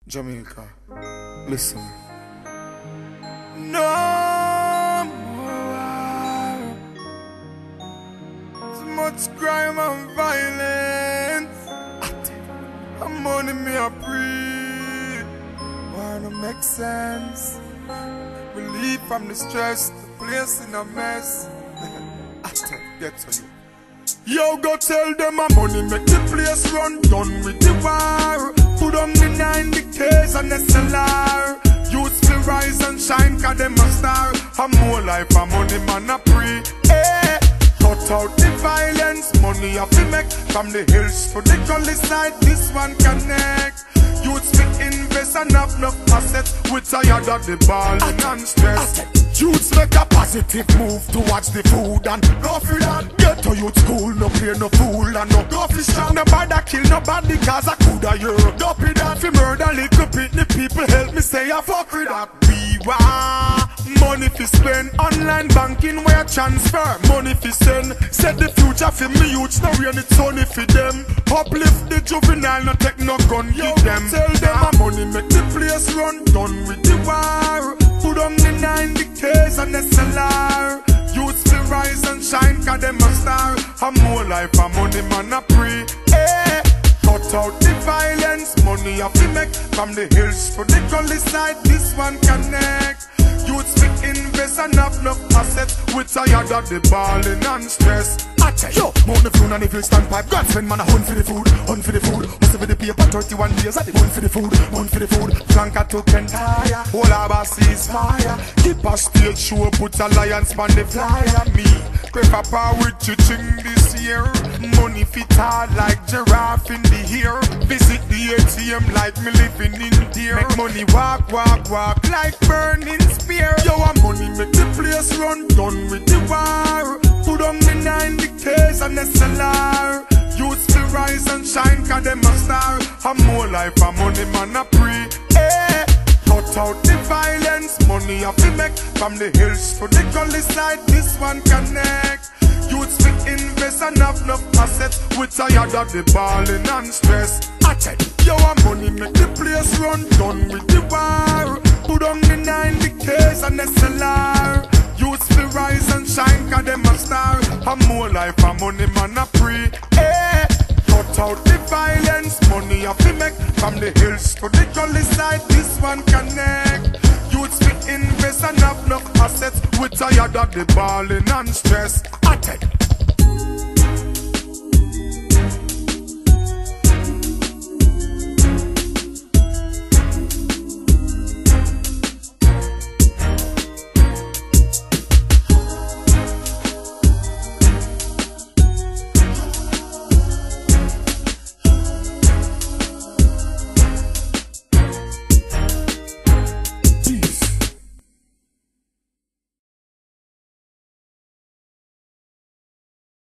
Jamaica, listen. No more. Too much crime and violence. I'm on me a breathe. Wanna make sense. Relief from the stress. The place in a mess. Get to you. Yo, go tell them my money make the place run. Done with the war. Put on the 90Ks and SLR. Youths will rise and shine cause them a star. I'm more life, I'm money man a pre. Eh. Cut out the violence, money have to make. From the hills to the gully side, this one connect. Youths will invest and have enough assets. We tired of the ball and stress. Youths make a positive move towards the food and go for that. Get to youth school, no play no fool and no go for strong. Nobody kill nobody cause I coulda you. Go for that, fi murder little bit, the people help me say I fuck with that. We want money fi spend, online banking where transfer. Money fi send, set the future fi me youths, no rain it's sunny fi them. Uplift the juvenile, no take no gun, give them. Tell them my money make the place run, done with the war. Put on the 90Ks and SLR. Youths will rise and shine cause them a star. I'm more life, I'm money man a pre. Eh. Cut out the violence, money have to make. From the hills to the gully side, this one connect. Youths will invest and have enough assets. We tired of the balling and stress. Yo, mount the phone and if you stand pipe, God spend man a hunt for the food, hunt for the food. Hustle for the paper, 31 days at the hunt for the food, hunt for the food. Flanker to Kentire, whole our seas fire. Keep a stage show, put alliance on the flyer. Me, prefer power with chiching this year. Money fit hard like giraffe in the ear. Visit the ATM like me living in there. Make money walk, walk, walk like burning spear. Yo, I'm money make the place run, done with the war. Put on the 90Ks and SLR. Youths will rise and shine cause them a star. I'm more life, I'm money man a pre. Eh. Cut out the violence, money have to make. From the hills to the gully side, this one connect. Youths will invest and have enough assets. We tired of the balling and stress. Yo, I'm money make the place run, done with the war. Put on the 90Ks and SLR. Youths will rise and shine cause them a star. I'm more life, I'm money man a pre. Eh. Cut out the violence, money have to make. From the hills to the gully side, this one connect. Youths will invest and have enough assets. We tired of the balling and stress.